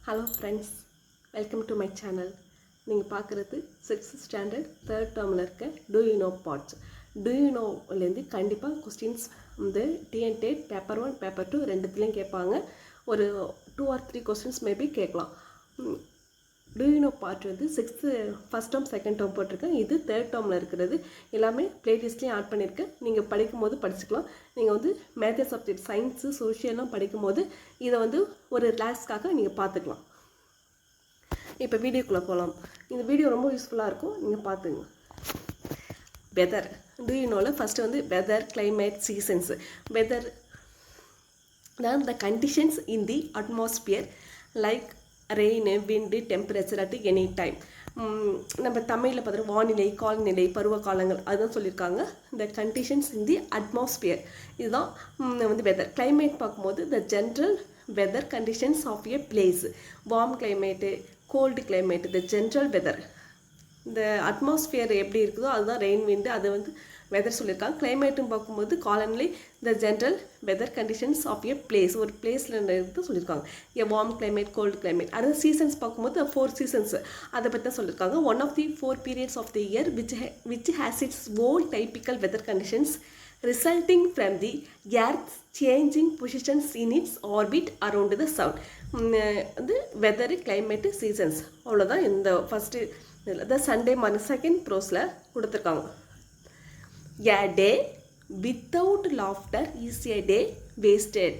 Hello friends, welcome to my channel. நீங்கள் பார்க்குறது 6th standard 3rd termல இருக்க Do You Know parts. Do You Knowலேருந்து கண்டிப்பாக questions வந்து TNTET paper 1 paper 2 ரெண்டுத்துலேயும் கேட்பாங்க. ஒரு 2 or 3 கொஸ்டின்ஸ் மேபி கேட்கலாம். Do You Know part வந்து 6th first term second term போட்டிருக்கேன். இது 3rd டேர்மில் இருக்கிறது எல்லாமே பிளேலிஸ்ட்லேயும் ஆட் பண்ணியிருக்கேன். நீங்கள் படிக்கும்போது படிச்சுக்கலாம். நீங்கள் வந்து மேத்தட் சப்ஜெக்ட் சயின்ஸு சோஷியல்லாம் படிக்கும்போது இதை வந்து ஒரு ரிலாக்ஸ்க்காக நீங்கள் பார்த்துக்கலாம். இப்போ வீடியோக்குள்ளே போகலாம். இந்த வீடியோ ரொம்ப யூஸ்ஃபுல்லாக இருக்கும், நீங்கள் பார்த்துங்க. வெதர் Do You Knowல ஃபஸ்ட்டு வந்து வெதர், கிளைமேட், சீசன்ஸு. வெதர் தான் the conditions in the atmosphere like rain, wind, temperature at any time. நம்ம தமிழில் பார்த்தோம் வானிலை, காலநிலை, பருவ காலங்கள் அதுதான் சொல்லியிருக்காங்க. இந்த கண்டிஷன்ஸ் இன் தி அட்மாஸ்பியர் இதுதான் வந்து வெதர். கிளைமேட் பார்க்கும்போது the general weather conditions of a place. Warm climate, cold climate, the general weather. இந்த அட்மாஸ்பியர் எப்படி இருக்குதோ அதுதான் ரெயின், விண்டு, அது வந்து வெதர் சொல்லியிருக்காங்க. கிளைமேட்டுன்னு பார்க்கும்போது காலநிலை the general weather conditions of a place, ஒரு பிளேஸில் இருந்து சொல்லியிருக்காங்க. A warm climate, cold climate. அடுத்த சீசன்ஸ் பார்க்கும்போது 4 சீசன்ஸ் அதை பற்றி தான் சொல்லியிருக்காங்க. One of the 4 periods of the year which has its own typical weather conditions resulting from the earth's changing positions in its orbit around the sun. வந்து weather, climate, seasons அவ்வளோதான். இந்த first இதில் Sunday morning second ப்ரோஸில் கொடுத்துருக்காங்க. A day without laughter is a day wasted.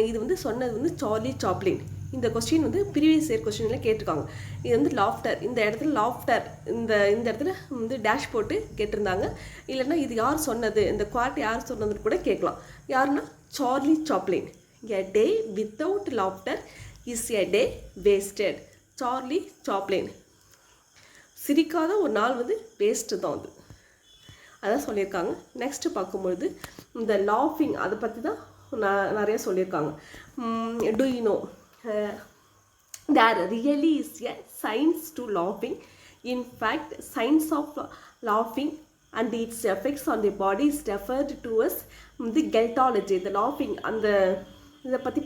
இது வந்து சொன்னது வந்து Charlie Chaplin. இந்த கொஸ்டின் வந்து ப்ரீவியஸ் இயர் கொஸ்டினில் கேட்டிருக்காங்க. இது வந்து லாஃப்டர், இந்த இடத்துல லாஃப்டர் இந்த இடத்துல வந்து டேஷ் போட்டு கேட்டிருந்தாங்க. இல்லைன்னா இது யார் சொன்னது, இந்த குவார்ட் யார் சொன்னதுன்னு கூட கேட்கலாம். யாருன்னா Charlie Chaplin. A day without laughter is a day wasted. Charlie Chaplin. சிரிக்காத ஒரு நாள் வந்து வேஸ்ட்டு தான் அது, அதான் சொல்லியிருக்காங்க. நெக்ஸ்ட்டு பார்க்கும்பொழுது இந்த லாஃபிங் அதை பற்றி தான் நிறைய சொல்லியிருக்காங்க. Do you know there really is a science to laughing. In fact, science of laughing and its effects on the body is referred to as the geltology. The laughing அந்த இதை பற்றி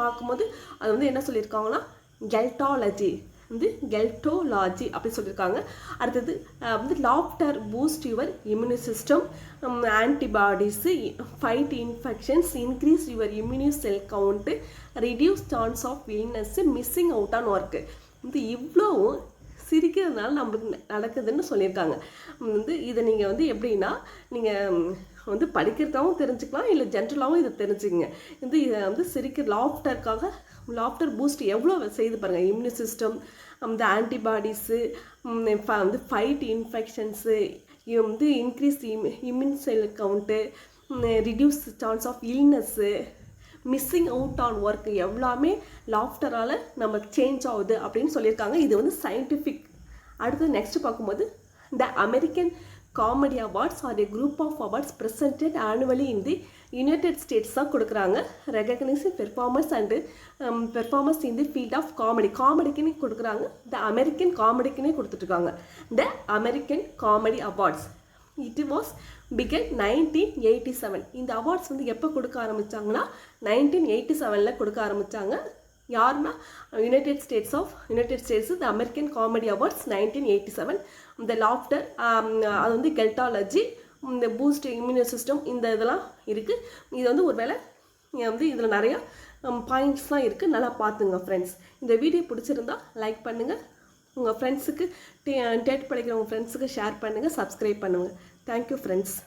பார்க்கும்போது அது வந்து என்ன சொல்லியிருக்காங்கன்னா geltology வந்து கெல்டோலாஜி அப்படி சொல்லியிருக்காங்க. அடுத்தது வந்து laughter boost your immune system, antibodies, fight infections, increase your immune cell count, reduce chance of illness, missing out on work. இது இவ்வளோ சிரிக்கிறதுனால நம்மளுக்கு நடக்குதுன்னு சொல்லியிருக்காங்க. வந்து இதை நீங்கள் வந்து எப்படின்னா நீங்கள் வந்து படிக்கிறதாகவும் தெரிஞ்சுக்கலாம், இல்லை ஜென்ரலாகவும் இதை தெரிஞ்சுக்கங்க. இதை வந்து சிரிக்கிற லாஃப்டருக்காக லாஃப்டர் பூஸ்ட் எவ்வளோ செய்து பாருங்கள். இம்யூனி சிஸ்டம், அந்த ஆன்டிபாடிஸு, வந்து ஃபைட் இன்ஃபெக்ஷன்ஸு, வந்து increase immune cell count, reduce chance of illness, missing out on work எல்லாமே லாஃப்டரால் நம்ம சேஞ்ச் ஆகுது அப்படின்னு சொல்லியிருக்காங்க. இது வந்து சயின்டிஃபிக். அடுத்து நெக்ஸ்ட் பார்க்கும்போது the American comedy awards are a group of awards presented annually in the United States தான் கொடுக்குறாங்க. Recognising performance and performance in the field of comedy. காமெடிக்குன்னு கொடுக்குறாங்க. த அமெரிக்கன் காமெடிக்குன்னே கொடுத்துட்ருக்காங்க. The American comedy awards it was begun 1987. இந்த awards வந்து எப்போ கொடுக்க ஆரம்பித்தாங்கன்னா 1987 கொடுக்க ஆரம்பித்தாங்க. யாருன்னா யுனைடெட் ஸ்டேட்ஸ் த அமெரிக்கன் காமெடி அவார்ட்ஸ் 1987. இந்த லாஃப்டர் அது வந்து கெல்டாலஜி, இந்த பூஸ்ட் இம்யூனி சிஸ்டம், இந்த இதெல்லாம் இருக்குது. இது வந்து ஒரு வேளை வந்து இதில் நிறையா பாயிண்ட்ஸ்லாம் இருக்குது, நல்லா பார்த்துங்க ஃப்ரெண்ட்ஸ். இந்த வீடியோ பிடிச்சிருந்தா லைக் பண்ணுங்கள், உங்கள் ஃப்ரெண்ட்ஸுக்கு டெட் படிக்கிற உங்கள் ஃப்ரெண்ட்ஸுக்கு ஷேர் பண்ணுங்கள், சப்ஸ்கிரைப் பண்ணுங்கள். Thank you friends.